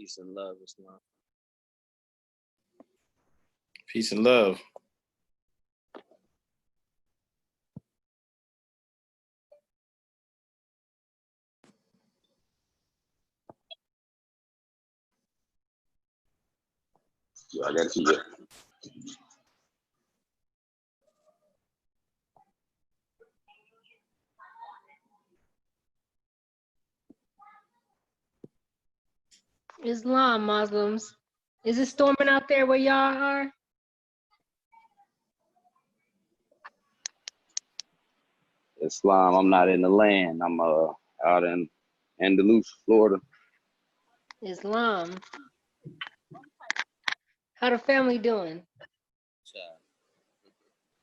Peace and love, Islam. Peace and love. Yo, I gotta see you. Islam, Muslims. Is it storming out there where y'all are? Islam, I'm not in the land. I'm out in Andalus, Florida. Islam. How the family doing?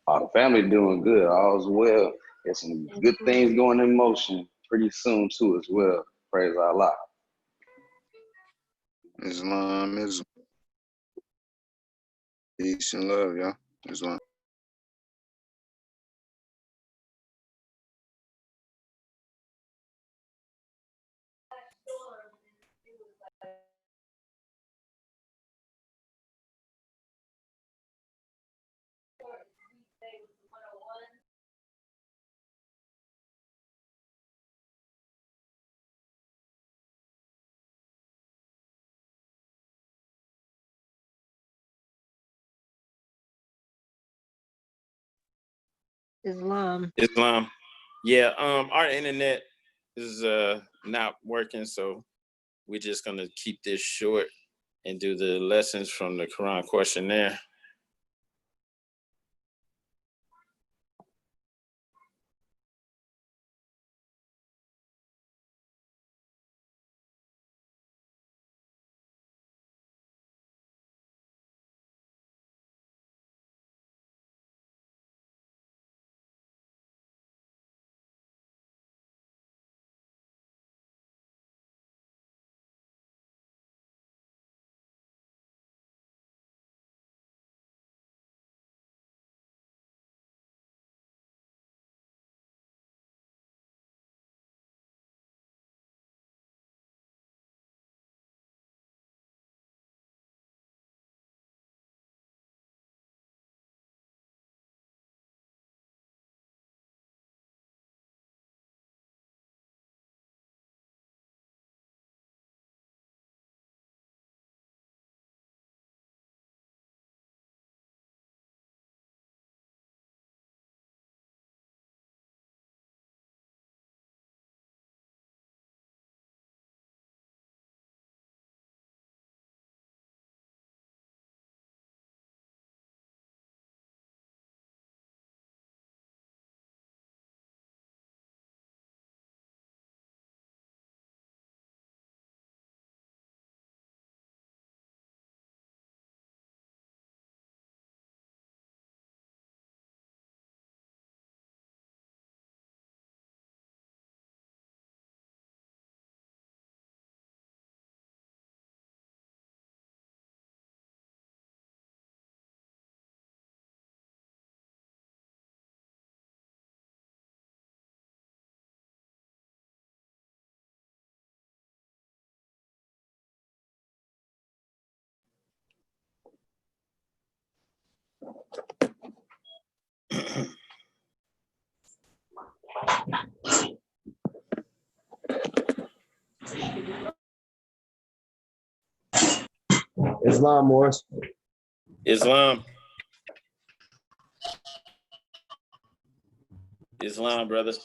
The family doing good. All's well. There's some good things going in motion pretty soon too as well. Praise Allah. Islamism. Peace and love, y'all. Islam. Islam. Islam. Yeah, our internet is not working, so we're just gonna keep this short and do the lessons from the Quran questionnaire. Islam, Morris. Islam. Islam, brothers.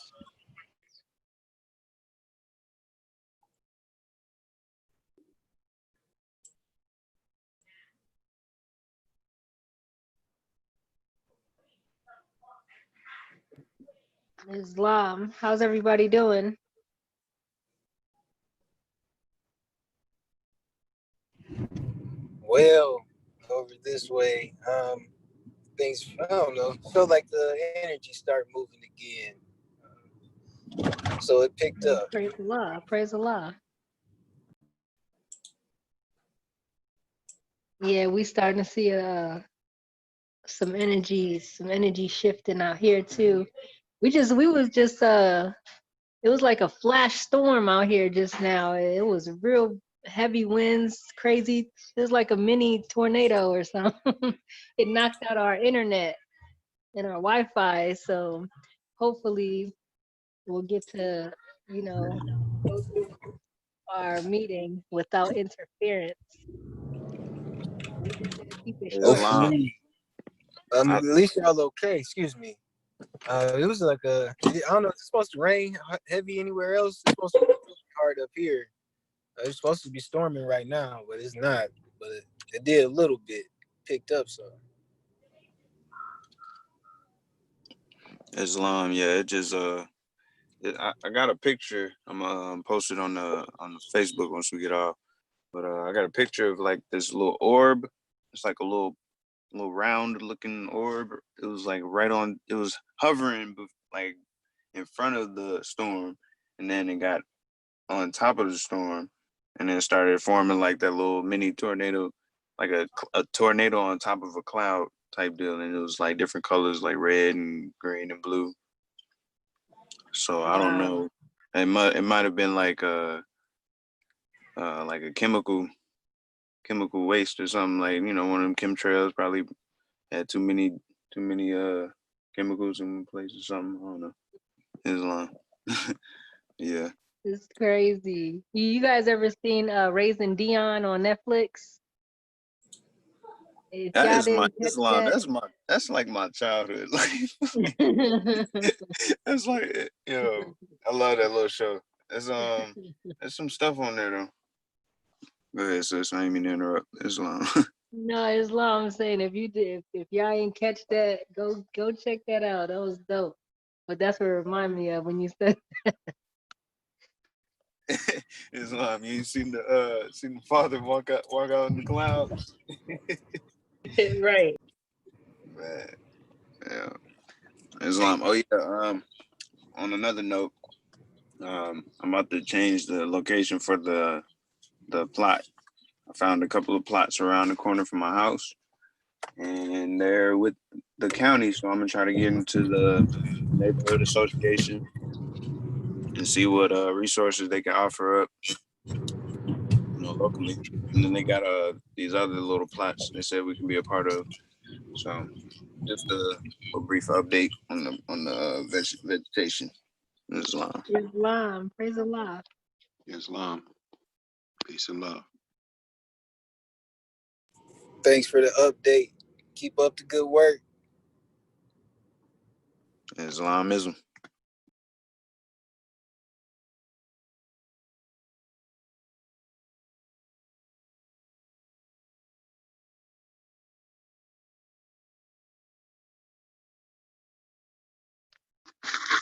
Islam. How's everybody doing? Well, over this way, things, I don't know, feel like the energy started moving again. So it picked up. Praise Allah. Praise Allah. Yeah, we starting to see some energy shifting out here too. We was just it was like a flash storm out here just now. It was real heavy winds, crazy. It was like a mini tornado or something. It knocked out our internet and our Wi-Fi. So hopefully we'll get to, go through our meeting without interference. We just gonna keep it short. Islam. Hopefully, I, at least y'all okay. Excuse me. It was like I don't know. It's supposed to rain heavy anywhere else. It's supposed to be hard up here. It's supposed to be storming right now, but it's not. But it did a little bit, picked up some. Islam, yeah, it just I got a picture. I'm post it on the Facebook once we get off. But I got a picture of like this little orb. It's like a little round looking orb. It was like it was hovering like in front of the storm, and then it got on top of the storm, and then it started forming like that little mini tornado, like a tornado on top of a cloud type deal, and it was like different colors like red and green and blue. So I don't Wow. know. It might have been like a chemical waste or something, like one of them chemtrails probably had too many chemicals in one place or something. I don't know. Islam. Yeah. It's crazy. You guys ever seen Raising Dion on Netflix? If That y'all is my didn't catch Islam. that, That's like my childhood. Like that's like I love that little show. There's some stuff on there though. Go ahead, sis. I ain't mean to interrupt. Islam. no, Islam, I'm saying if y'all ain't catch that, go check that out. That was dope. But that's what it reminded me of when you said Islam. You ain't seen the father walk out in the clouds. it right. Man, yeah. Islam. Oh yeah. On another note, I'm about to change the location for the plot. I found a couple of plots around the corner from my house, and they're with the county. So I'm gonna try to get into the neighborhood association and see what resources they can offer up, locally. And then they got these other little plots they said we can be a part of. So just a brief update on the vegetation. Islam. Islam, praise Allah. Islam. Peace and love. Thanks for the update. Keep up the good work. Islamism.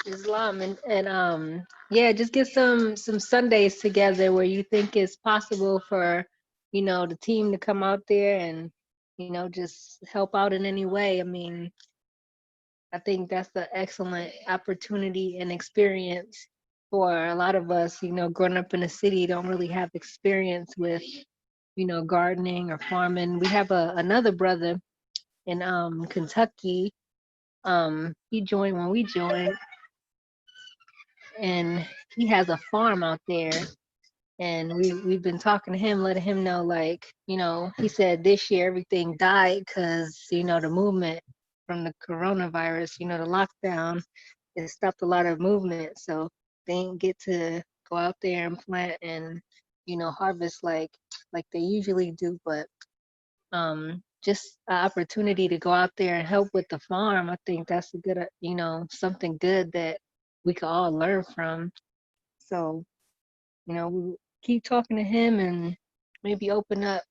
Islam and yeah, just get some Sundays together where you think it's possible for the team to come out there and just help out in any way. I mean, I think that's an excellent opportunity and experience for a lot of us. Growing up in the city, don't really have experience with gardening or farming. We have another brother in Kentucky. He joined when we joined, and he has a farm out there, and we've been talking to him, letting him know, like, he said this year everything died because the movement from the coronavirus, the lockdown, it stopped a lot of movement, so they didn't get to go out there and plant and harvest like they usually do. But just an opportunity to go out there and help with the farm, I think that's a good something good that we could all learn from. So, we keep talking to him and maybe open up,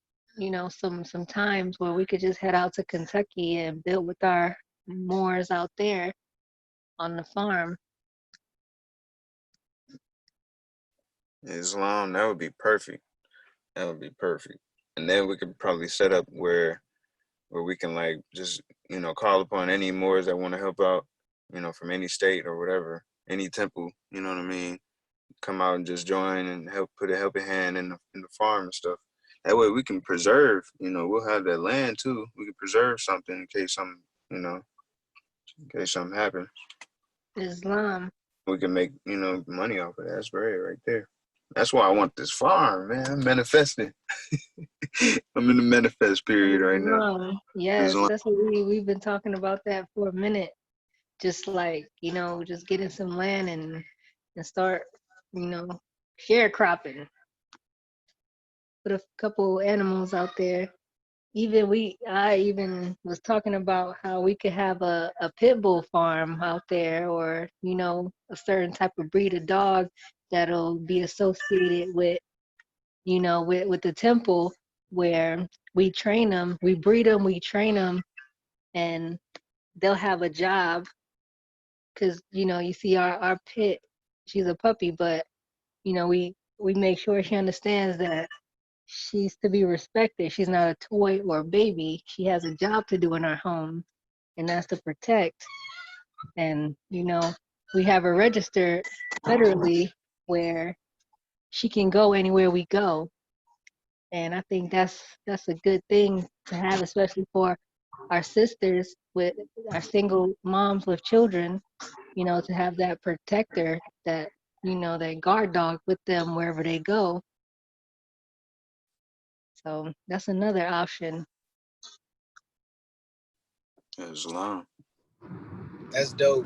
some times where we could just head out to Kentucky and build with our Moors out there on the farm. Islam, that would be perfect. That would be perfect. And then we could probably set up where we can like just, call upon any Moors that want to help out, from any state or whatever, any temple, you know what I mean? Come out and just join and help put a helping hand in the farm and stuff. That way we can preserve, we'll have that land too. We can preserve something in case something, in case something happens. Islam. We can make, money off of that. That's great right there. That's why I want this farm, man. I'm manifesting. I'm in the manifest period right now. Yes, Islam. that's what we've been talking about that for a minute. Just like, just getting some land and start, sharecropping. Put a couple animals out there. I even was talking about how we could have a pit bull farm out there, or, a certain type of breed of dog that'll be associated with, with the temple, where we train them, we breed them, we train them, and they'll have a job. Because, you see our pit, she's a puppy, but, we make sure she understands that she's to be respected. She's not a toy or a baby. She has a job to do in our home, and that's to protect. And, we have her registered federally where she can go anywhere we go. And I think that's a good thing to have, especially for our sisters, with our single moms with children, to have that protector, that, that guard dog with them wherever they go. So that's another option. Islam. That's dope.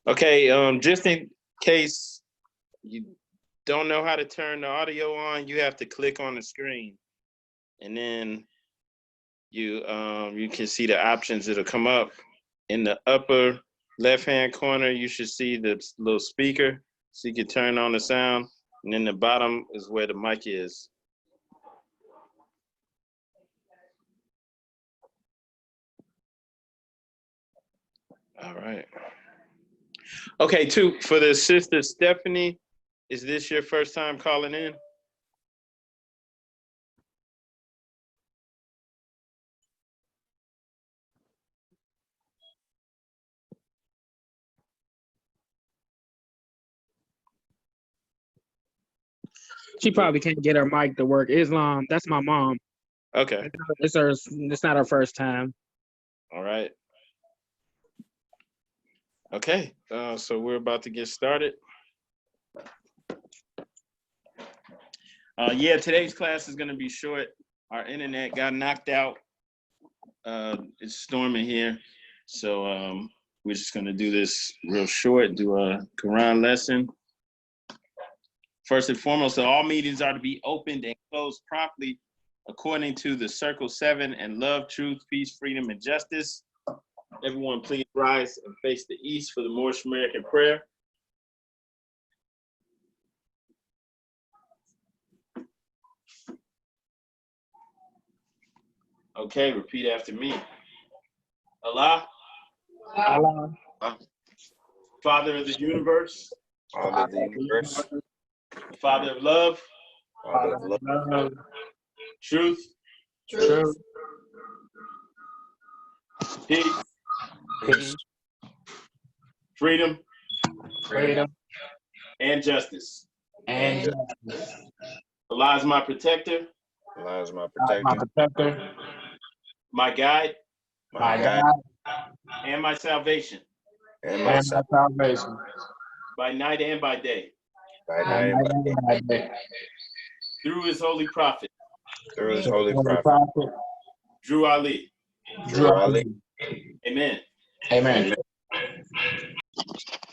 Okay, just in case you don't know how to turn the audio on, you have to click on the screen, and then you can see the options that'll come up. In the upper left-hand corner, you should see the little speaker, so you can turn on the sound, and then the bottom is where the mic is. All right. Okay, for the sister Stephanie, is this your first time calling in? She probably can't get her mic to work. Islam, that's my mom. Okay. It's not her first time. All right. Okay, so we're about to get started. Yeah, today's class is gonna be short. Our internet got knocked out. It's storming here. So we're just gonna do this real short, do a Quran lesson. First and foremost, all meetings are to be opened and closed promptly according to the Circle 7 and love, truth, peace, freedom, and justice. Everyone please rise and face the east for the Moorish American prayer. Okay, repeat after me. Allah, Allah, Father of the universe, Father of the universe. Father of love, Father of love. love, truth, truth, peace, peace, freedom, freedom, and justice. and Allah is my protector, Allah is my my protector. protector, my guide, my guide, God, and my salvation, and and my my son. salvation. by night and by day, By By night and by night day. and by day. through his holy prophet, Through his To holy the Holy prophet. Prophet, Drew Ali. Drew Ali. Amen. Amen.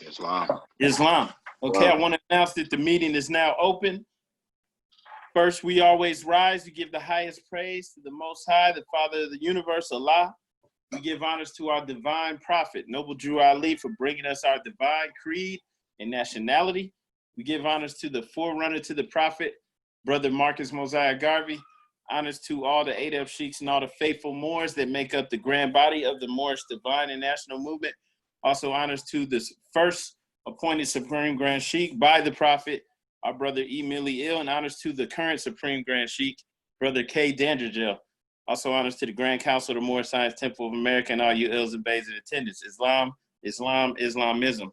Islam. Islam. Okay, I want to announce that the meeting is now open. First, we always rise. We give the highest praise to the Most High, the Father of the universe, Allah. We give honors to our divine prophet, Noble Drew Ali, for bringing us our divine creed and nationality. We give honors to the forerunner to the prophet, Brother Marcus Mosiah Garvey. Honors to all the Adab Sheiks and all the faithful Moors that make up the grand body of the Moorish Divine and National Movement. Also honors to the first appointed Supreme Grand Sheikh by the Prophet, our brother E. Millie Ill, and honors to the current Supreme Grand Sheikh, Brother K. Dandridgel. Also honors to the Grand Council of the Moorish Science Temple of America and all you ills and bays in attendance. Islam, Islam, Islamism.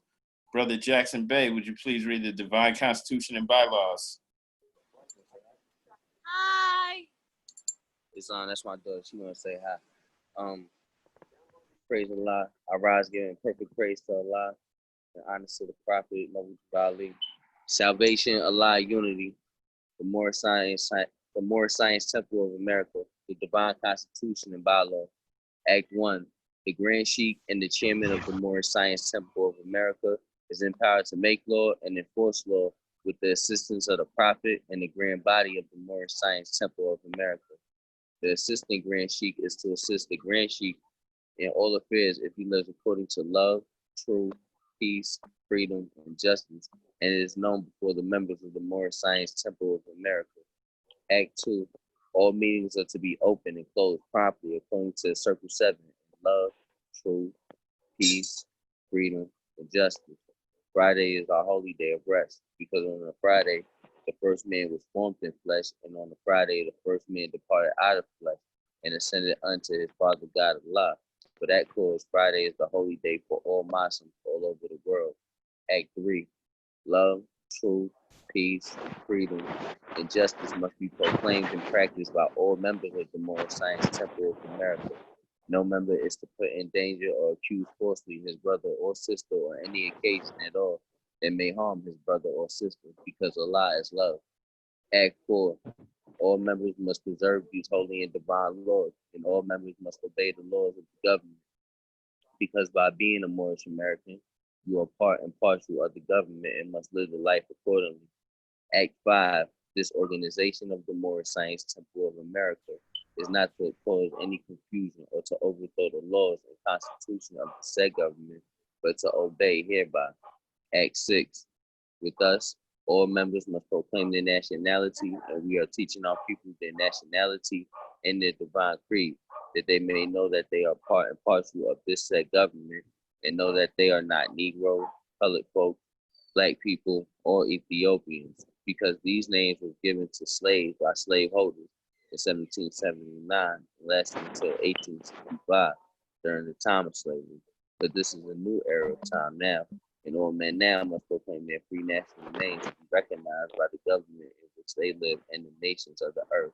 Brother Jackson Bey, would you please read the Divine Constitution and Bylaws? Hi. Islam. That's my daughter. She want to say hi. Praise Allah. I rise giving perfect praise to Allah and honor to the Prophet, Nabi Ali. Salvation, Allah, unity. The Moorish Science Temple of America. The Divine Constitution and Bylaw. Act 1. The Grand Sheikh and the Chairman of the Moorish Science Temple of America is empowered to make law and enforce law with the assistance of the Prophet and the Grand Body of the Moorish Science Temple of America. The Assistant Grand Sheikh is to assist the Grand Sheikh in all affairs if he lives according to love, truth, peace, freedom, and justice, and it is known before the members of the Moorish Science Temple of America. Act 2. All meetings are to be open and closed promptly according to Circle 7, love, truth, peace, freedom, and justice. Friday is our holy day of rest, because on a Friday, the first man was formed in flesh, and on the Friday, the first man departed out of flesh and ascended unto his Father God Allah. For that cause, Friday is the holy day for all Muslims all over the world. Act 3. Love, truth, peace, freedom, and justice must be proclaimed and practiced by all members of the Moorish Science Temple of America. No member is to put in danger or accuse falsely his brother or sister on any occasion at all that may harm his brother or sister, because Allah is love. Act 4. All members must preserve these holy and divine laws, and all members must obey the laws of the government, because by being a Moorish American, you are part and parcel of the government and must live the life accordingly. Act 5. This organization of the Moorish Science Temple of America is not to cause any confusion or to overthrow the laws and constitution of the said government, but to obey hereby. Act 6. With us, all members must proclaim their nationality, and we are teaching our people their nationality and their divine creed, that they may know that they are part and parcel of this said government, and know that they are not Negro, colored folk, Black people, or Ethiopians, because these names were given to slaves by slaveholders in 1779 and lasted until 1865 during the time of slavery. But this is a new era of time now, and all men now must proclaim their free national names to be recognized by the government in which they live and the nations of the earth.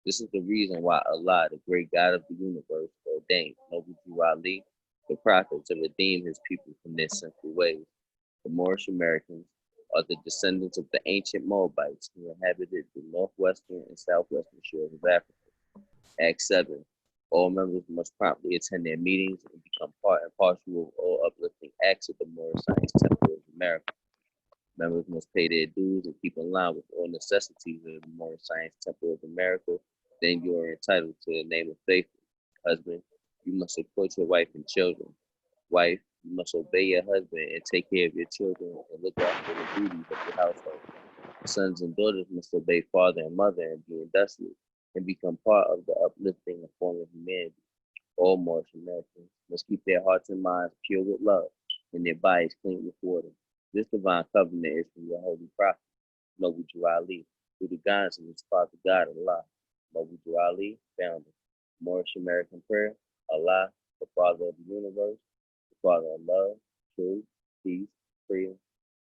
This is the reason why Allah, the great God of the universe, ordained Noble Jew Ali, the prophet, to redeem his people from their sinful ways. The Moorish Americans are the descendants of the ancient Moabites who inhabited the northwestern and southwestern shores of Africa. Act 7. All members must promptly attend their meetings and become part and parcel of all uplifting acts of the Moorish Science Temple of America. Members must pay their dues and keep in line with all necessities of the Moorish Science Temple of America. Then you are entitled to the name of faithful. Husband, you must support your wife and children. Wife, you must obey your husband and take care of your children and look after the duties of your household. Sons and daughters must obey father and mother and be industrious and become part of the uplifting and forming humanity. All Moorish Americans must keep their hearts and minds pure with love and their bodies clean with water. This divine covenant is from your holy prophet, Noble Jew Ali, through the guidance of his Father God Allah. Noble Jew Ali, founder. Moorish American prayer, Allah, the Father of the universe, the Father of love, truth, peace, freedom,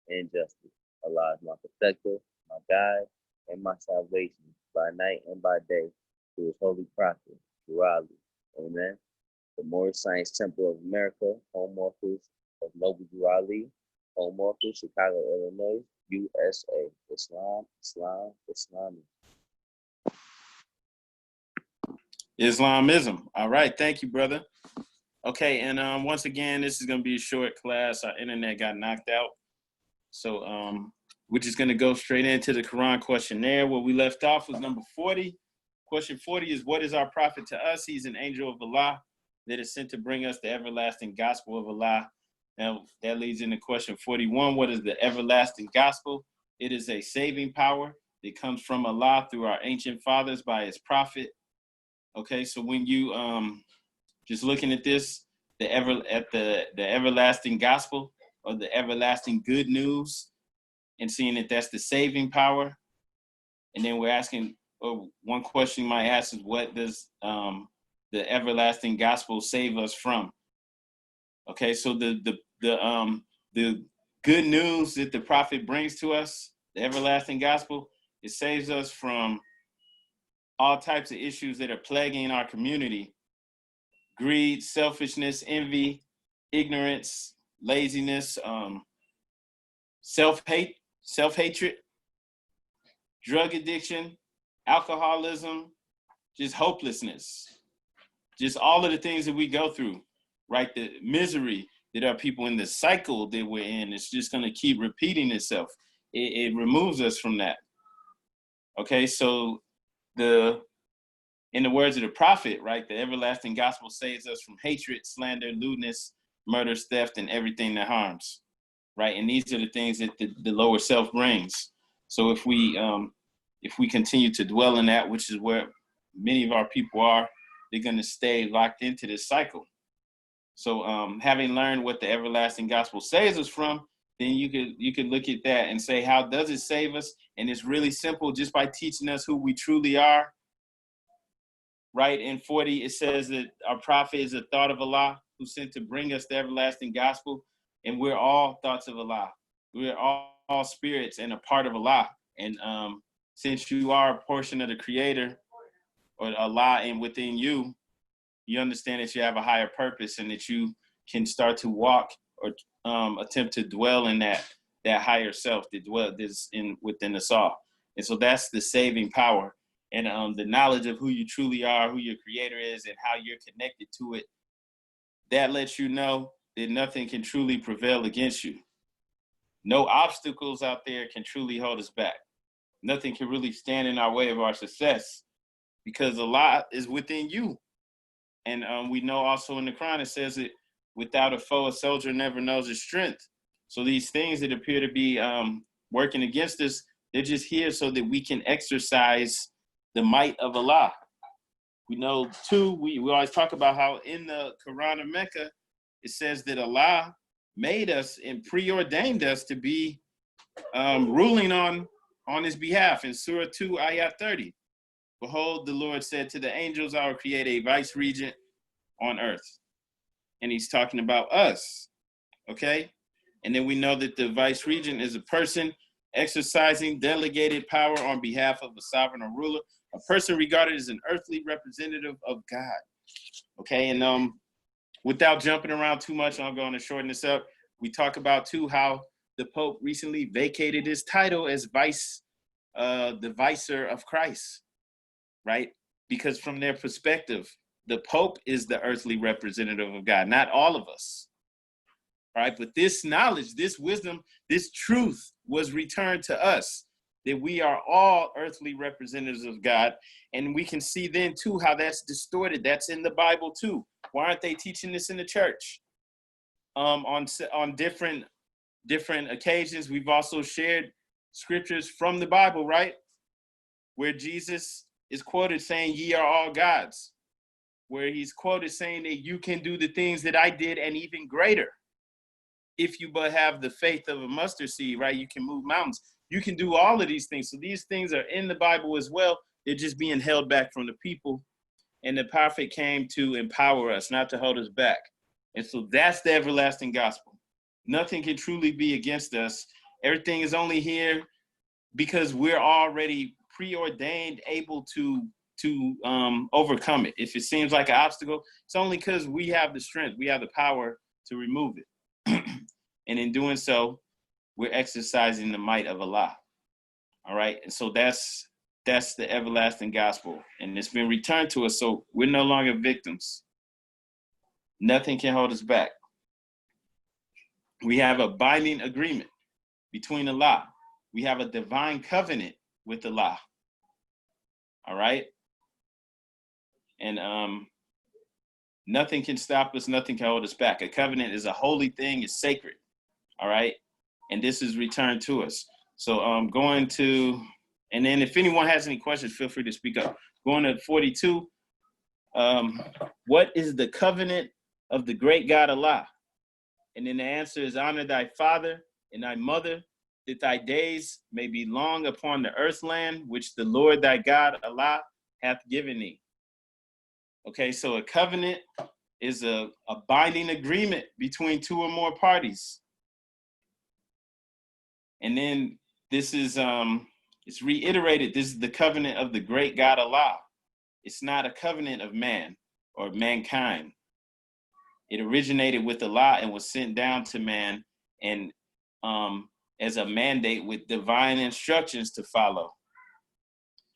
and justice. Allah is my protector, my guide, and my salvation by night and by day, through his holy prophet, Jew Ali. Amen. The Moorish Science Temple of America, home office of Noble Jew Ali, home office, Chicago, Illinois, USA. Islam, Islam, Islam. Islamism. All right. Thank you, brother. Okay. And once again, this is going to be a short class. Our internet got knocked out. So we're just going to go straight into the Quran questionnaire. Where we left off was number 40. Question 40 is, what is our prophet to us? He's an angel of Allah that is sent to bring us the everlasting gospel of Allah. Now, that leads into question 41. What is the everlasting gospel? It is a saving power that comes from Allah through our ancient fathers by his prophet. Okay, so when you just looking at this, the everlasting gospel or the everlasting good news, and seeing that that's the saving power, and then we're asking, or one question you might ask is, what does the everlasting gospel save us from? Okay, so the good news that the prophet brings to us, the everlasting gospel, it saves us from all types of issues that are plaguing our community: greed, selfishness, envy, ignorance, laziness, self-hatred, drug addiction, alcoholism, just hopelessness, just all of the things that we go through, right? The misery that our people in the cycle that we're in, it's just going to keep repeating itself. It removes us from that. Okay, so in the words of the prophet, right, the everlasting gospel saves us from hatred, slander, lewdness, murder, theft, and everything that harms, right? And these are the things that the lower self brings. So if we continue to dwell in that, which is where many of our people are, they're going to stay locked into this cycle. So having learned what the everlasting gospel saves us from, then you could look at that and say, how does it save us? And it's really simple, just by teaching us who we truly are. Right, in 40, it says that our prophet is a thought of Allah who sent to bring us the everlasting gospel. And we're all thoughts of Allah. We're all spirits and a part of Allah. And since you are a portion of the Creator, or Allah, and within you, you understand that you have a higher purpose and that you can start to walk or attempt to dwell in that higher self that dwells within us all. And so that's the saving power. And the knowledge of who you truly are, who your Creator is, and how you're connected to it, that lets you know that nothing can truly prevail against you. No obstacles out there can truly hold us back. Nothing can really stand in our way of our success, because Allah is within you. And we know also in the Quran, it says that without a foe, a soldier never knows his strength. So these things that appear to be working against us, they're just here so that we can exercise the might of Allah. We know too, we always talk about how in the Quran of Mecca, it says that Allah made us and preordained us to be ruling on his behalf. In Surah 2, Ayat 30. Behold, the Lord said to the angels, I will create a vice regent on earth. And he's talking about us, okay? And then we know that the vice regent is a person exercising delegated power on behalf of a sovereign or ruler, a person regarded as an earthly representative of God, okay? And without jumping around too much, I'm going to shorten this up. We talk about too how the Pope recently vacated his title as the vicer of Christ, right? Because from their perspective, the Pope is the earthly representative of God, not all of us, all right? But this knowledge, this wisdom, this truth was returned to us, that we are all earthly representatives of God. And we can see then too how that's distorted. That's in the Bible too. Why aren't they teaching this in the church? On different occasions, we've also shared scriptures from the Bible, right? Where Jesus is quoted saying, ye are all gods. Where he's quoted saying that you can do the things that I did and even greater. If you but have the faith of a mustard seed, right? You can move mountains. You can do all of these things. So these things are in the Bible as well. They're just being held back from the people. And the prophet came to empower us, not to hold us back. And so that's the everlasting gospel. Nothing can truly be against us. Everything is only here because we're already preordained, able to overcome it. If it seems like an obstacle, it's only because we have the strength, we have the power to remove it. And in doing so, we're exercising the might of Allah. All right. And so that's the everlasting gospel. And it's been returned to us. So we're no longer victims. Nothing can hold us back. We have a binding agreement between Allah. We have a divine covenant with Allah. All right. And nothing can stop us. Nothing can hold us back. A covenant is a holy thing. It's sacred. All right. And this is returned to us. So I'm going to, and then if anyone has any questions, feel free to speak up. Going to 42. What is the covenant of the great God Allah? And then the answer is, honor thy father and thy mother, that thy days may be long upon the earth land, which the Lord thy God Allah hath given thee. Okay, so a covenant is a binding agreement between two or more parties. And then this is, it's reiterated, this is the covenant of the great God Allah. It's not a covenant of man or mankind. It originated with Allah and was sent down to man, and as a mandate with divine instructions to follow.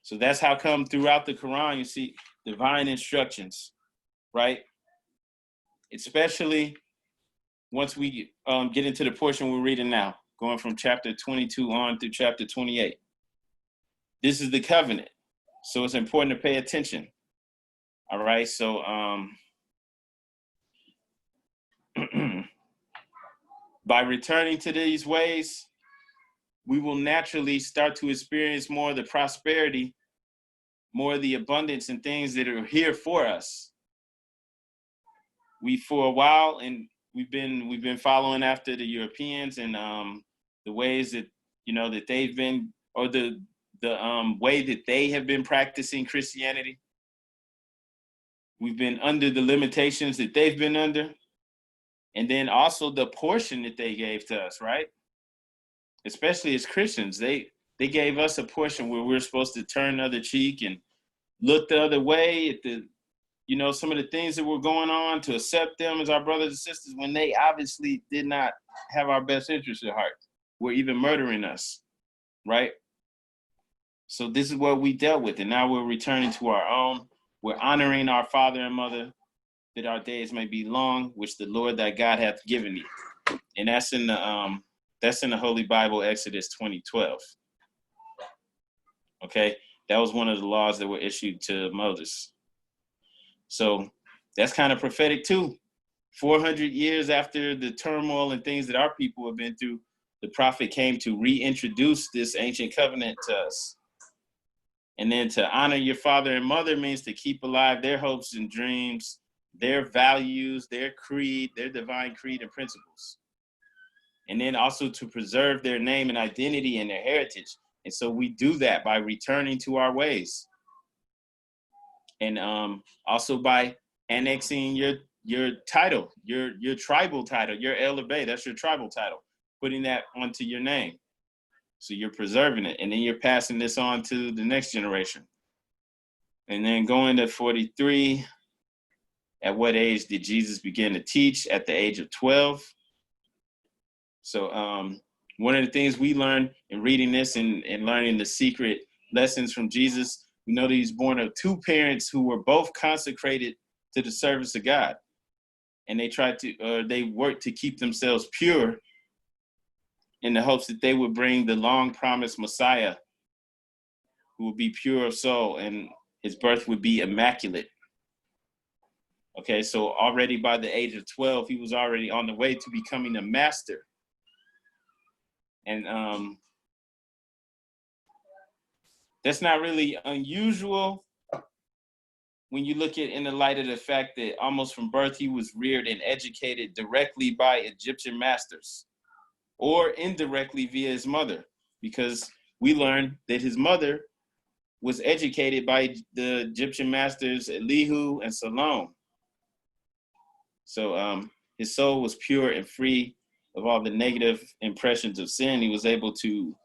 So that's how come throughout the Quran you see divine instructions, right? Especially once we get into the portion we're reading now, going from chapter 22 on through chapter 28. This is the covenant, so it's important to pay attention. All right, so by returning to these ways, we will naturally start to experience more of the prosperity, more of the abundance and things that are here for us. For a while, and we've been following after the Europeans and the ways that that they've been, or the way that they have been practicing Christianity. We've been under the limitations that they've been under, and then also the portion that they gave to us, right? Especially as Christians, they gave us a portion where we're supposed to turn the other cheek and look the other way at the, some of the things that were going on, to accept them as our brothers and sisters when they obviously did not have our best interests at heart. Were even murdering us, right? So this is what we dealt with, and now we're returning to our own. We're honoring our father and mother, that our days may be long, which the Lord thy God hath given thee. And that's in the Holy Bible, Exodus 20:12. Okay, that was one of the laws that were issued to Moses. So that's kind of prophetic too. 400 years after the turmoil and things that our people have been through, the prophet came to reintroduce this ancient covenant to us. And then to honor your father and mother means to keep alive their hopes and dreams, their values, their creed, their divine creed and principles. And then also to preserve their name and identity and their heritage. And so we do that by returning to our ways. And also by annexing your title, your tribal title, your El Abay, that's your tribal title, putting that onto your name. So you're preserving it, and then you're passing this on to the next generation. And then going to 43, at what age did Jesus begin to teach? At the age of 12. So one of the things we learned in reading this and learning the secret lessons from Jesus, we know that he's born of two parents who were both consecrated to the service of God. And they worked to keep themselves pure in the hopes that they would bring the long-promised Messiah, who would be pure of soul, and his birth would be immaculate. Okay, so already by the age of 12, he was already on the way to becoming a master. And that's not really unusual when you look at in the light of the fact that almost from birth, he was reared and educated directly by Egyptian masters, or indirectly via his mother, because we learned that his mother was educated by the Egyptian masters Elihu and Salome. So his soul was pure and free of all the negative impressions of sin. He was able to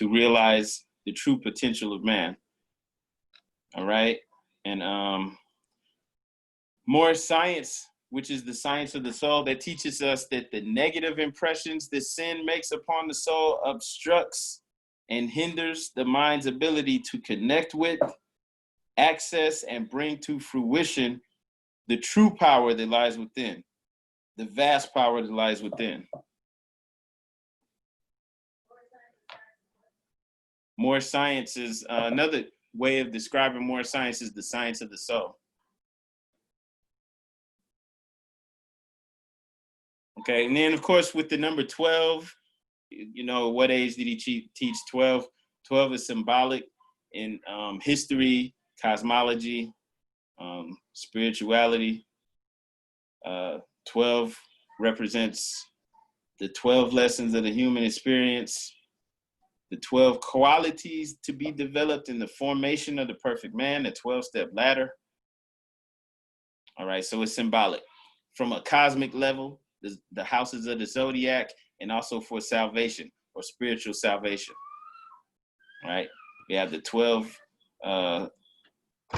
realize the true potential of man. All right. And more science, which is the science of the soul, that teaches us that the negative impressions that sin makes upon the soul obstructs and hinders the mind's ability to connect with, access, and bring to fruition the true power that lies within, the vast power that lies within. More science is another way of describing more science is the science of the soul. Okay, and then of course with the number 12, what age did he teach 12? 12 is symbolic in history, cosmology, spirituality. 12 represents the 12 lessons of the human experience, the 12 qualities to be developed in the formation of the perfect man, the 12-step ladder. All right, so it's symbolic from a cosmic level, the houses of the zodiac, and also for salvation or spiritual salvation. All right, we have the 12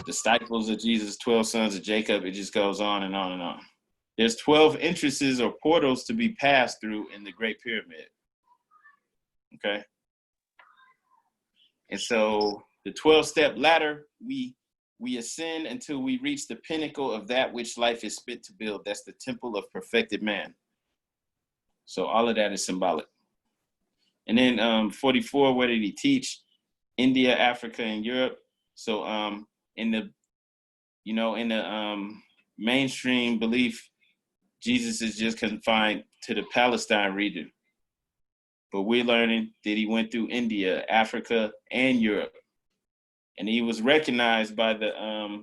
disciples of Jesus, 12 sons of Jacob. It just goes on and on and on. There's 12 entrances or portals to be passed through in the Great Pyramid. Okay. And so the 12-step ladder, we ascend until we reach the pinnacle of that which life is fit to build. That's the temple of perfected man. So all of that is symbolic. And then 44, where did he teach? India, Africa, and Europe. So in the mainstream belief, Jesus is just confined to the Palestine region. But we're learning that he went through India, Africa, and Europe. And he was recognized by the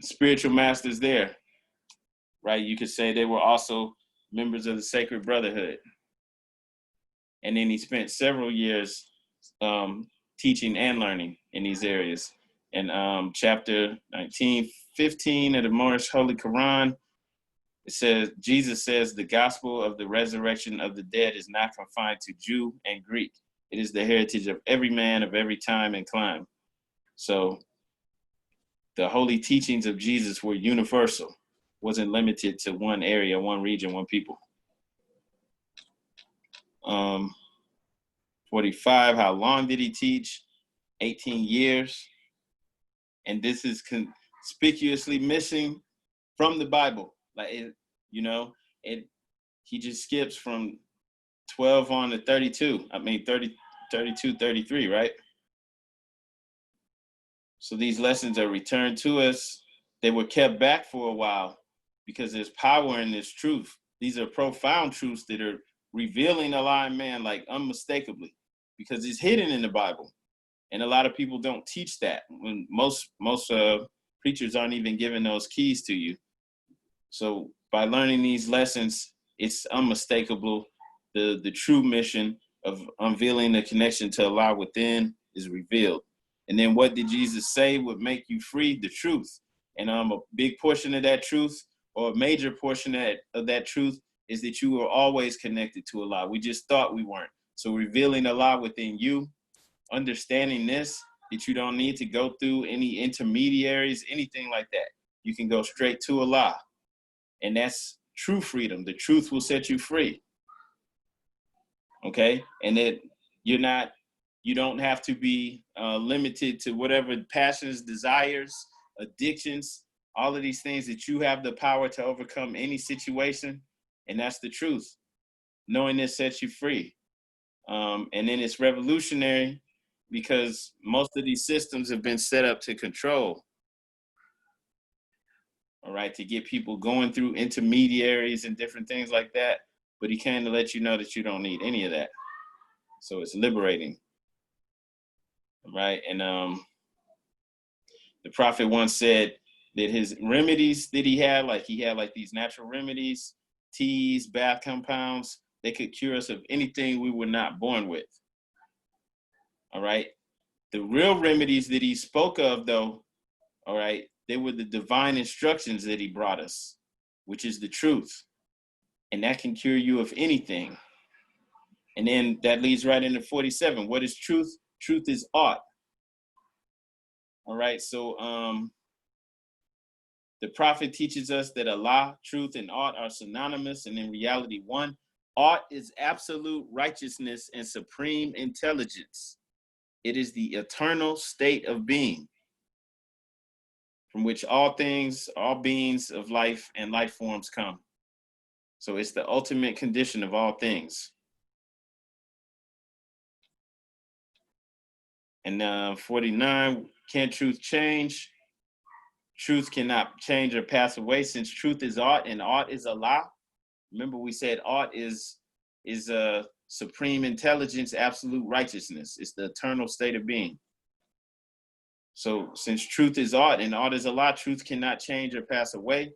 spiritual masters there, right? You could say they were also members of the Sacred Brotherhood. And then he spent several years teaching and learning in these areas. In chapter 19:15 of the Moorish Holy Koran, it says, Jesus says, the gospel of the resurrection of the dead is not confined to Jew and Greek. It is the heritage of every man of every time and clime. So the holy teachings of Jesus were universal, wasn't limited to one area, one region, one people. 45, how long did he teach? 18 years. And this is conspicuously missing from the Bible. Like, he just skips from 12 on to 32. 32, 33, right? So these lessons are returned to us. They were kept back for a while because there's power in this truth. These are profound truths that are revealing a lying man, like, unmistakably, because it's hidden in the Bible. And a lot of people don't teach that. When most preachers aren't even giving those keys to you. So by learning these lessons, it's unmistakable. The true mission of unveiling the connection to Allah within is revealed. And then what did Jesus say would make you free? The truth. And a big portion of that truth, or a major portion of that truth, is that you are always connected to Allah. We just thought we weren't. So revealing Allah within you, understanding this, that you don't need to go through any intermediaries, anything like that. You can go straight to Allah. And that's true freedom. The truth will set you free. Okay? And that you don't have to be limited to whatever passions, desires, addictions, all of these things, that you have the power to overcome any situation. And that's the truth. Knowing this sets you free. And then it's revolutionary because most of these systems have been set up to control. All right, to get people going through intermediaries and different things like that. But he came to let you know that you don't need any of that. So it's liberating. Right? And the prophet once said that his remedies that he had like these natural remedies, teas, bath compounds, they could cure us of anything we were not born with. All right. The real remedies that he spoke of, though, all right, they were the divine instructions that he brought us, which is the truth. And that can cure you of anything. And then that leads right into 47. What is truth? Truth is art. All right. So the prophet teaches us that Allah, truth, and art are synonymous. And in reality, one, art is absolute righteousness and supreme intelligence. It is the eternal state of being from which all things, all beings of life and life forms come. So it's the ultimate condition of all things. And 49, can truth change? Truth cannot change or pass away, since truth is art and art is Allah. Remember, we said art is a supreme intelligence, absolute righteousness. It's the eternal state of being. So since truth is art and art is Allah, truth cannot change or pass away,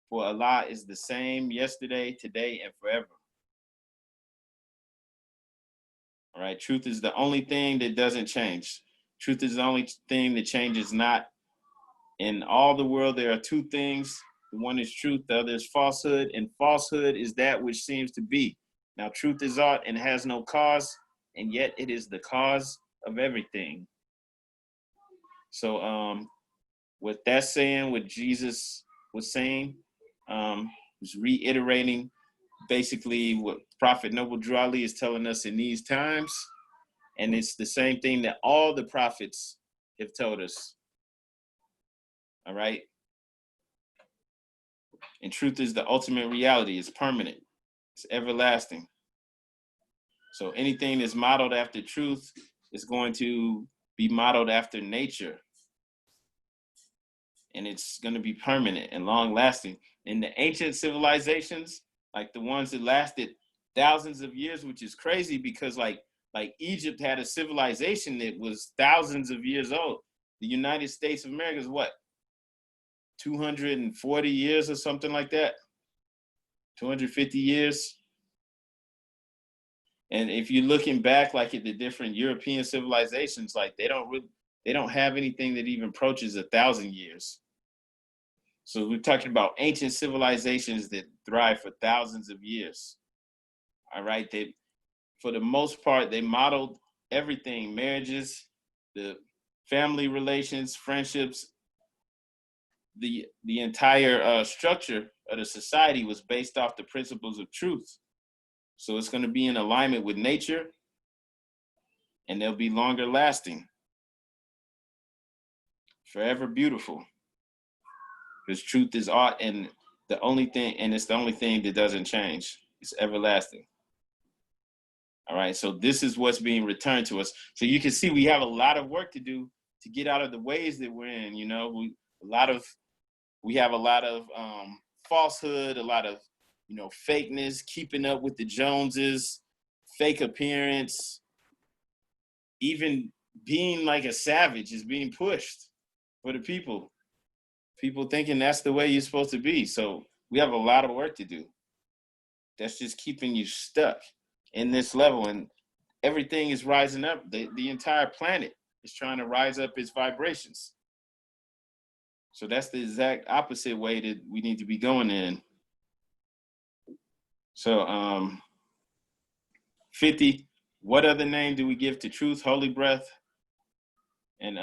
for Allah is the same yesterday, today, and forever. All right, truth is the only thing that doesn't change. Truth is the only thing that changes not. In all the world, there are two things. The one is truth, the other is falsehood, and falsehood is that which seems to be. Now, truth is art and has no cause, and yet it is the cause of everything. So with that saying, what Jesus was saying, was reiterating basically what Prophet Noble Drew Ali is telling us in these times. And it's the same thing that all the prophets have told us. All right. And truth is the ultimate reality. It's permanent. It's everlasting. So anything that's modeled after truth is going to be modeled after nature. And it's going to be permanent and long lasting. In the ancient civilizations, like the ones that lasted thousands of years, which is crazy because like Egypt had a civilization that was thousands of years old. The United States of America is what? 240 years or something like that? 250 years? And if you're looking back like at the different European civilizations, like they don't have anything that even approaches 1,000 years. So we're talking about ancient civilizations that thrive for thousands of years. All right. For the most part, they modeled everything, marriages, the family relations, friendships, the entire structure of the society was based off the principles of truth. So it's going to be in alignment with nature, and they'll be longer lasting, forever beautiful. Because truth is art, and it's the only thing that doesn't change. It's everlasting. All right, so this is what's being returned to us. So you can see we have a lot of work to do to get out of the ways that we're in. You know, we have a lot of falsehood, a lot of fakeness, keeping up with the Joneses, fake appearance, even being like a savage is being pushed for the people. People thinking that's the way you're supposed to be. So we have a lot of work to do. That's just keeping you stuck in this level, and everything is rising up. The entire planet is trying to rise up its vibrations. So that's the exact opposite way that we need to be going in. So 50, what other name do we give to truth? Holy breath. And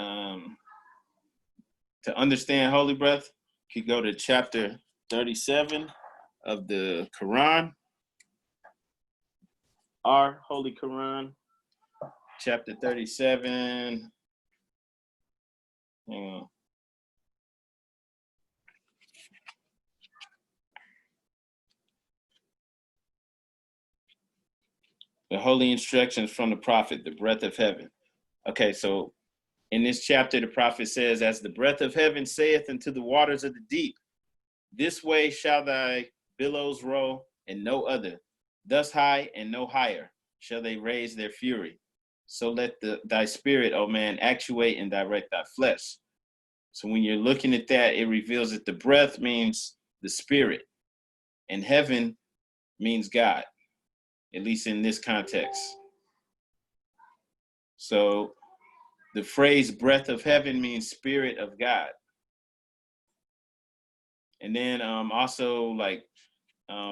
to understand holy breath, you could go to chapter 37 of the Quran. Our Holy Quran, chapter 37. Hang on. The holy instructions from the prophet, the breath of heaven. Okay, so in this chapter, the prophet says, as the breath of heaven saith unto the waters of the deep, this way shall thy billows roll, and no other. Thus high and no higher shall they raise their fury. So let thy spirit, O man, actuate and direct thy flesh. So when you're looking at that, it reveals that the breath means the spirit, and heaven means God, at least in this context. So the phrase breath of heaven means spirit of God. And then also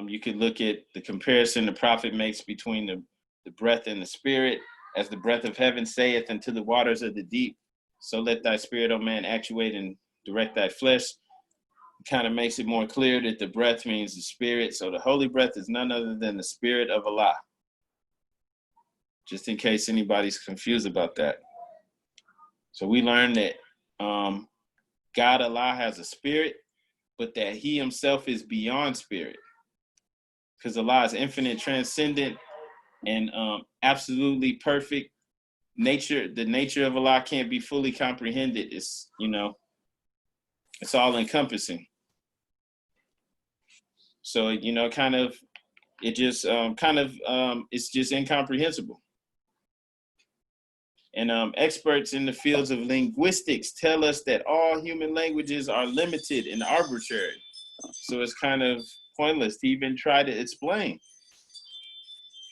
you could look at the comparison the prophet makes between the breath and the spirit. As the breath of heaven saith unto the waters of the deep, so let thy spirit, O man, actuate and direct thy flesh. It kind of makes it more clear that the breath means the spirit. So the holy breath is none other than the spirit of Allah. Just in case anybody's confused about that. So we learned that God, Allah, has a spirit, but that he himself is beyond spirit. Because Allah is infinite, transcendent, and absolutely perfect. The nature of Allah can't be fully comprehended. It's, it's all encompassing. So, it's just incomprehensible. And experts in the fields of linguistics tell us that all human languages are limited and arbitrary. So it's kind of pointless to even try to explain.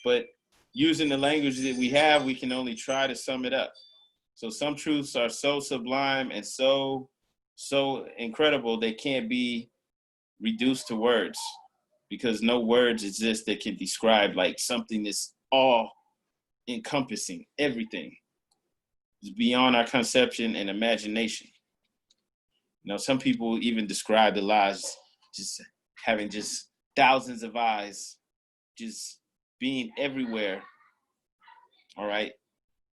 But using the language that we have, we can only try to sum it up. So some truths are so sublime and so incredible, they can't be reduced to words, because no words exist that can describe like something that's all encompassing everything. It's beyond our conception and imagination. You know, some people even describe Allah as just having just thousands of eyes, just being everywhere. All right.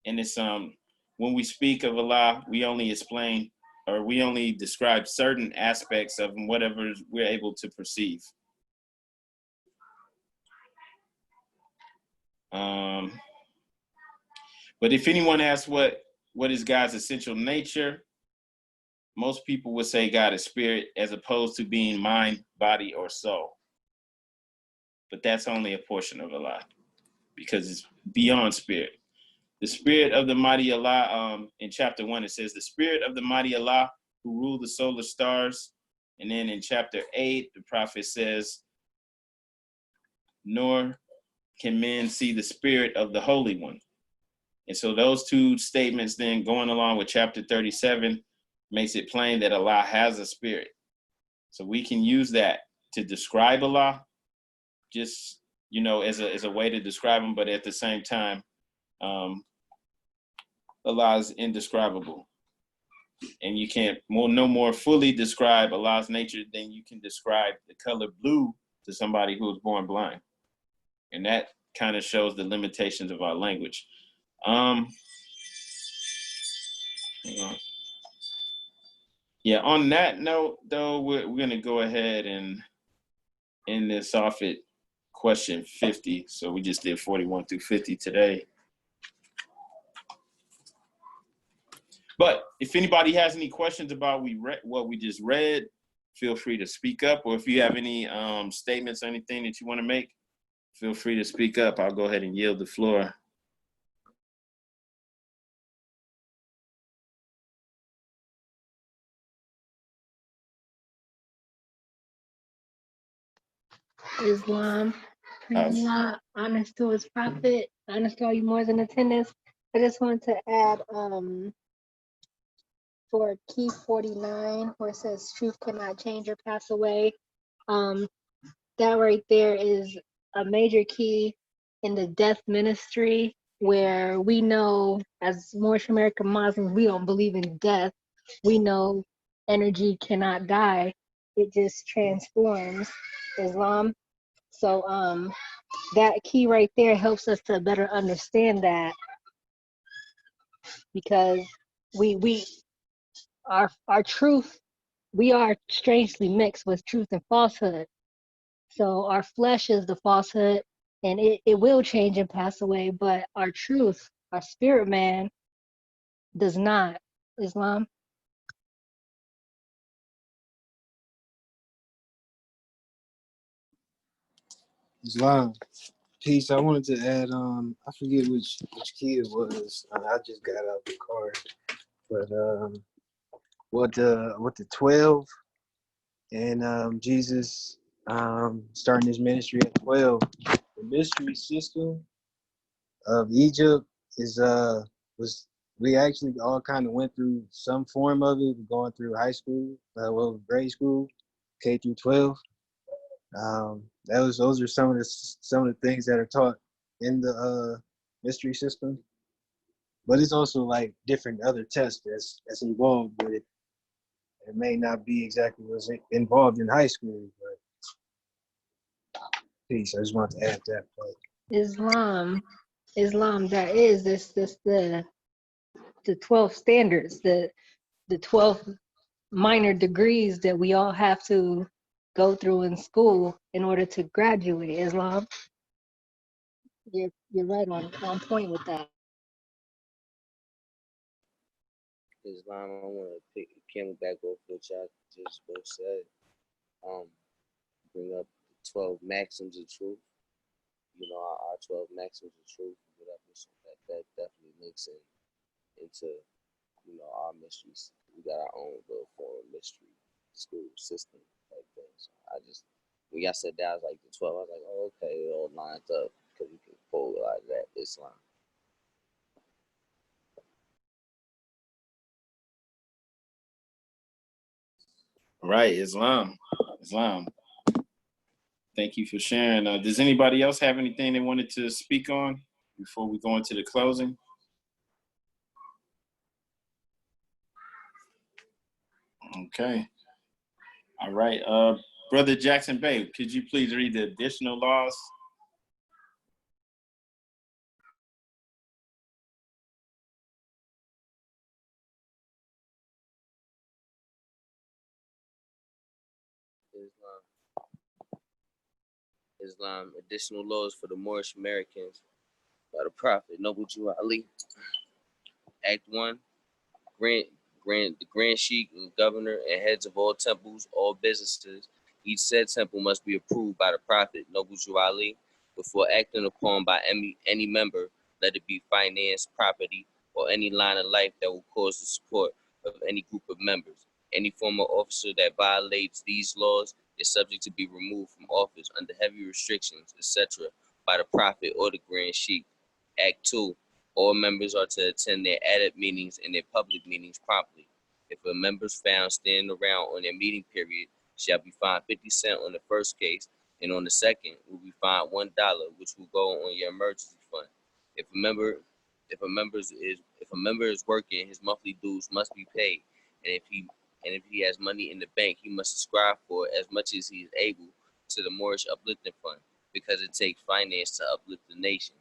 And it's when we speak of Allah, we only explain or we only describe certain aspects of whatever we're able to perceive. But if anyone asks what is God's essential nature, most people would say God is spirit as opposed to being mind, body, or soul. But that's only a portion of Allah because it's beyond spirit. The spirit of the mighty Allah, in chapter 1, it says, the spirit of the mighty Allah who ruled the solar stars. And then in chapter 8, the prophet says, nor can men see the spirit of the Holy One. And so those two statements then going along with chapter 37 makes it plain that Allah has a spirit. So we can use that to describe Allah, just, you know, as a way to describe him, but at the same time, Allah is indescribable. And you can't no more fully describe Allah's nature than you can describe the color blue to somebody who was born blind. And that kind of shows the limitations of our language. Yeah, on that note, though, we're going to go ahead and end this off at question 50. So we just did 41 through 50 today. But if anybody has any questions about what we just read, feel free to speak up. Or if you have any statements or anything that you want to make, feel free to speak up. I'll go ahead and yield the floor. Islam, Allah, honest to his prophet, honest to all you more than attendance. I just want to add for key 49 where it says truth cannot change or pass away. That right there is a major key in the death ministry, where we know as Moorish American Muslims, we don't believe in death. We know energy cannot die. It just transforms. Islam. So that key right there helps us to better understand that, because our truth, we are strangely mixed with truth and falsehood. So our flesh is the falsehood, and it will change and pass away, but our truth, our spirit man, does not. Islam. Islam. Peace. I wanted to add, I forget which key it was. I just got out the car. But what the 12 and Jesus starting his ministry at 12. The mystery system of Egypt was, we actually all kind of went through some form of it, going through high school, grade school, K through 12. Those are some of the things that are taught in the mystery system. But it's also like different other tests that's involved with it. It may not be exactly what's involved in high school, but peace. I just wanted to add that part. Islam, that is this the 12 standards, the 12 minor degrees that we all have to go through in school in order to graduate. Islam. You're right on point with that. Islam, I want to pick back off what y'all just both said. Bring up the 12 maxims of truth. You know, our 12 maxims of truth, whatever. So that definitely links into, you know, our mysteries. We got our own little form of mystery school system type thing. So when y'all said that, I was like the 12. I was like, oh, okay, it all lines up because we can pull out of that Islam. Right, Islam. Thank you for sharing. Does anybody else have anything they wanted to speak on before we go into the closing? Okay. All right. Brother Jackson Bey, could you please read the additional laws? Islam, additional laws for the Moorish Americans by the Prophet Noble Jew Ali. Act 1, the Grand Sheikh and Governor and heads of all temples, all businesses. Each said temple must be approved by the Prophet Noble Jew Ali before acting upon by any member, let it be finance, property, or any line of life that will cause the support of any group of members. Any former officer that violates these laws is subject to be removed from office under heavy restrictions, etc., by the Prophet or the Grand Sheikh. Act 2. All members are to attend their added meetings and their public meetings promptly. If a member is found standing around on their meeting period, shall be fined 50 cents on the first case, and on the second will be fined $1, which will go on your emergency fund. If a member is working, his monthly dues must be paid, and if he has money in the bank, he must subscribe for as much as he is able to the Moorish Uplifting Fund, because it takes finance to uplift the nation.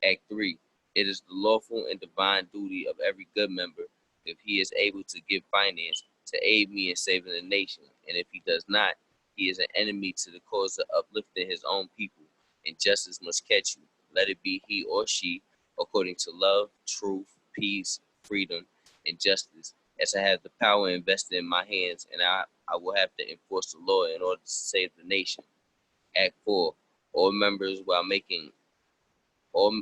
Act 3. It is the lawful and divine duty of every good member, if he is able to give finance, to aid me in saving the nation. And if he does not, he is an enemy to the cause of uplifting his own people, and justice must catch you. Let it be he or she, according to love, truth, peace, freedom, and justice, as I have the power invested in my hands, and I will have to enforce the law in order to save the nation. Act 4. All members while making all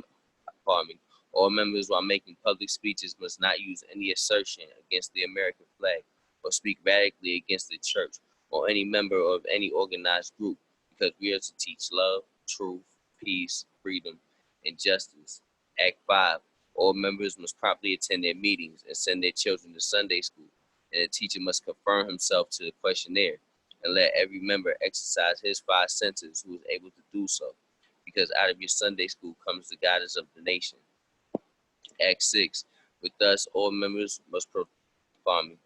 pardon me, all members while making public speeches must not use any assertion against the American flag or speak radically against the church or any member of any organized group, because we are to teach love, truth, peace, freedom, and justice. Act 5. All members must promptly attend their meetings and send their children to Sunday school, and the teacher must confirm himself to the questionnaire, and let every member exercise his 5 senses who is able to do so, because out of your Sunday school comes the guidance of the nation. Act 6. With us, all members must proclaim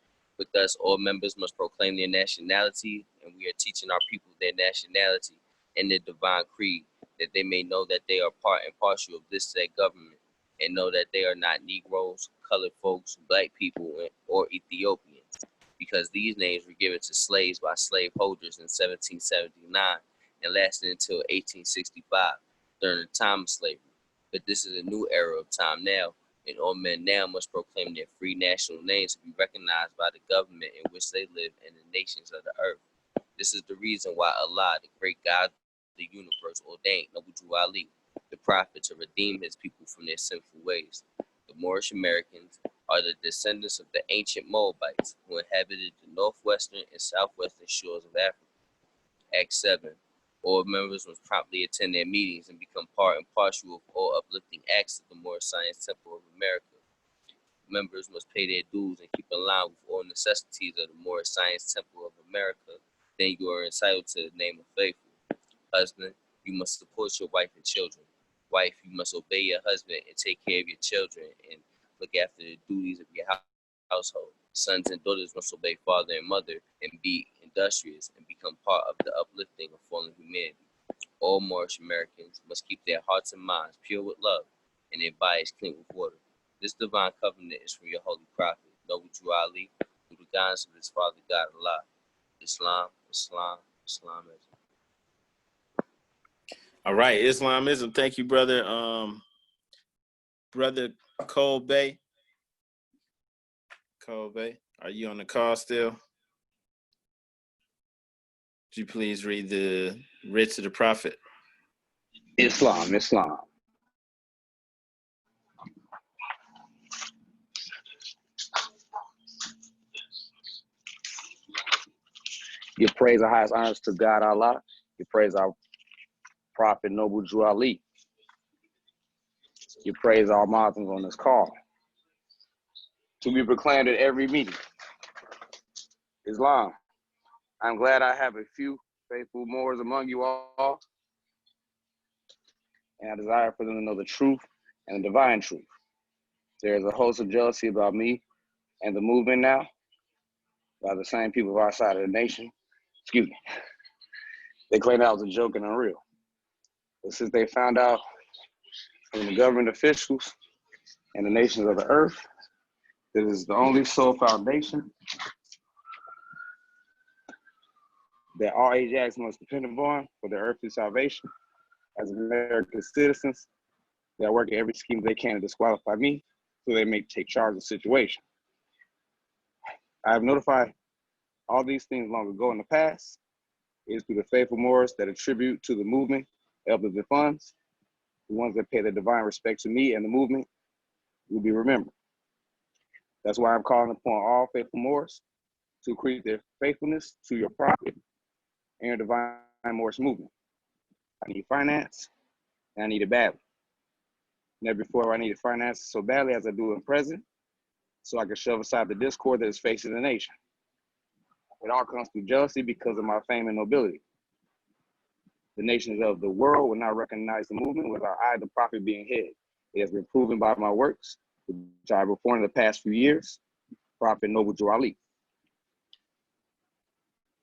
their nationality, and we are teaching our people their nationality and their divine creed, that they may know that they are part and parcel of this said government, and know that they are not Negroes, colored folks, black people, or Ethiopians, because these names were given to slaves by slaveholders in 1779 and lasted until 1865 during the time of slavery. But this is a new era of time now, and all men now must proclaim their free national names to be recognized by the government in which they live and the nations of the earth. This is the reason why Allah, the great God of the universe, ordained Noble Drew Ali, the prophet, to redeem his people from their sinful ways. The Moorish Americans are the descendants of the ancient Moabites who inhabited the northwestern and southwestern shores of Africa. Act 7. All members must promptly attend their meetings and become part and parcel of all uplifting acts of the Moorish Science Temple of America. Members must pay their dues and keep in line with all necessities of the Moorish Science Temple of America. Then you are entitled to the name of faithful. Husband, you must support your wife and children. Wife, you must obey your husband and take care of your children and look after the duties of your household. Sons and daughters must obey father and mother and be industrious and become part of the uplifting of fallen humanity. All Moorish Americans must keep their hearts and minds pure with love and their bodies clean with water. This divine covenant is from your holy prophet, Noble Drew Ali, through the guidance of his father God Allah. Islam, Islam, Islamism. All right, Islamism. Thank you, brother. Brother Cole Bay. Cole Bay, are you on the call still? Would you please read the writ to the prophet? Islam. You praise our highest honors to God Allah. You praise our Prophet Noble Drew Ali. You praise our Muslims on this call. To be proclaimed at every meeting. Islam. I'm glad I have a few faithful Moors among you all, and I desire for them to know the truth and the divine truth. There is a host of jealousy about me and the movement now, by the same people of our side of the nation. Excuse me. They claimed that was a joke and unreal. But since they found out from the government officials and the nations of the earth that is the only sole foundation that all Asiatics must depend upon for their earthly salvation, as American citizens, they are working every scheme they can to disqualify me so they may take charge of the situation. I have notified all these things long ago in the past. It is through the faithful Moors that attribute to the movement elders and funds. The ones that pay their divine respect to me and the movement will be remembered. That's why I'm calling upon all faithful Moors to create their faithfulness to your prophet and your divine Moorish movement. I need finance, and I need it badly. Never before I needed finance so badly as I do in present, so I can shove aside the discord that is facing the nation. It all comes through jealousy because of my fame and nobility. The nations of the world will not recognize the movement without I, the prophet, being head. It has been proven by my works, which I have performed in the past few years, Prophet Noble Drew Ali.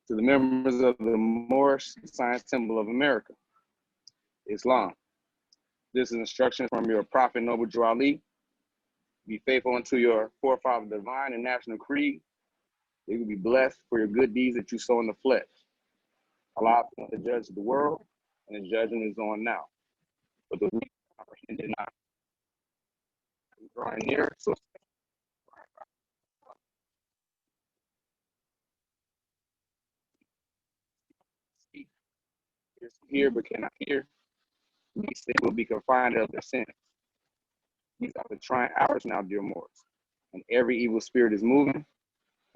To the members of the Moorish Science Temple of America, Islam. This is instruction from your Prophet Noble Drew Ali. Be faithful unto your forefather divine and national creed. You will be blessed for your good deeds that you sow in the flesh. Allah is the judge of the world, and the judgment is on now. But the weak comprehended not. Drawing near, so speak. Hear but cannot hear. These things will be confined of their sins. These are the trying hours now, dear Moors. And every evil spirit is moving,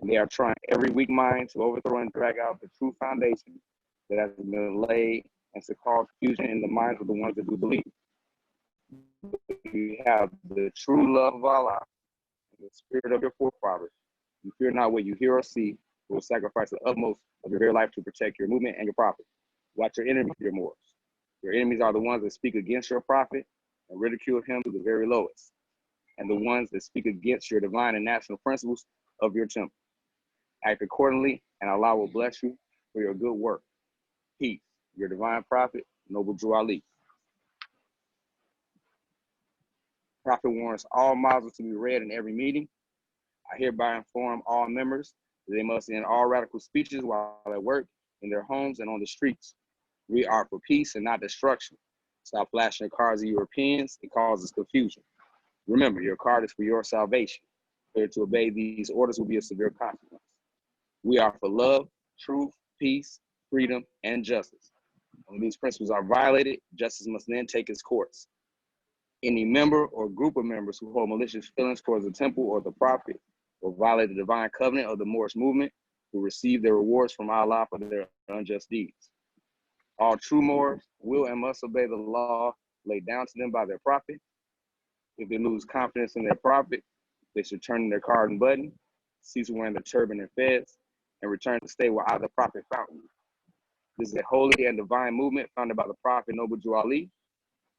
and they are trying every weak mind to overthrow and drag out the true foundation that has been laid and to cause confusion in the minds of the ones that do believe. You have the true love of Allah, and the spirit of your forefathers. You fear not what you hear or see, but will sacrifice the utmost of your very life to protect your movement and your prophet. Watch your enemies, dear Moors. Your enemies are the ones that speak against your prophet and ridicule him to the very lowest, and the ones that speak against your divine and national principles of your temple. Act accordingly, and Allah will bless you for your good work. Peace. Your divine prophet, Noble Drew Ali. Prophet warns all Muslims to be read in every meeting. I hereby inform all members that they must end all radical speeches while at work, in their homes, and on the streets. We are for peace and not destruction. Stop flashing your cards at Europeans. It causes confusion. Remember, your card is for your salvation. Failure to obey these orders will be a severe consequence. We are for love, truth, peace, freedom, and justice. When these principles are violated, justice must then take its course. Any member or group of members who hold malicious feelings towards the temple or the prophet or violate the divine covenant of the Moorish movement will receive their rewards from Allah for their unjust deeds. All true Moors will and must obey the law laid down to them by their prophet. If they lose confidence in their prophet, they should turn in their card and button, cease wearing the turban and fez, and return to stay where I, the prophet, found you. This is a holy and divine movement founded by the prophet Noble Drew Ali,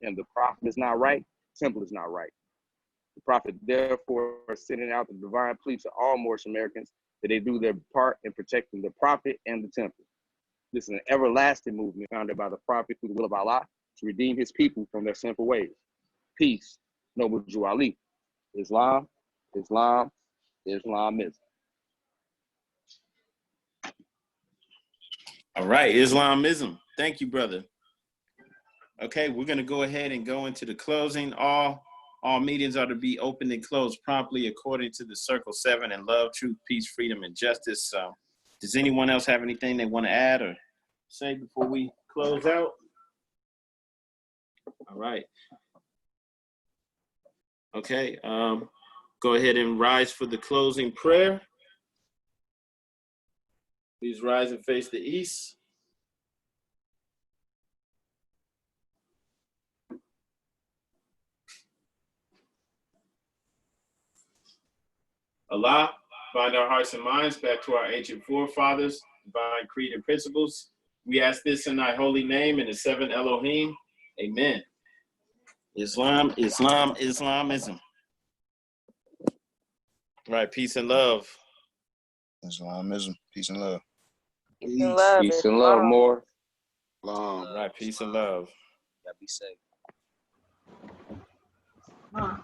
and the prophet is not right, temple is not right. The prophet therefore is sending out the divine plea to all Moorish Americans that they do their part in protecting the prophet and the temple. This is an everlasting movement founded by the prophet through the will of Allah to redeem his people from their sinful ways. Peace, Noble Drew Ali. Islam, Islam, Islamism. All right, Islamism. Thank you, brother. Okay, we're going to go ahead and go into the closing. All meetings are to be opened and closed promptly according to the Circle 7 and love, truth, peace, freedom, and justice. Does anyone else have anything they want to add or say before we close out? All right. Okay, go ahead and rise for the closing prayer. Please rise and face the east. Allah, bind our hearts and minds back to our ancient forefathers, divine creed and principles. We ask this in thy holy name in the 7 Elohim. Amen. Islam, Islam, Islamism. All right, peace and love. Islamism. Peace and love. Peace and love. Peace and love, more. Islam. Right. Peace and love. Y'all be safe. Islam.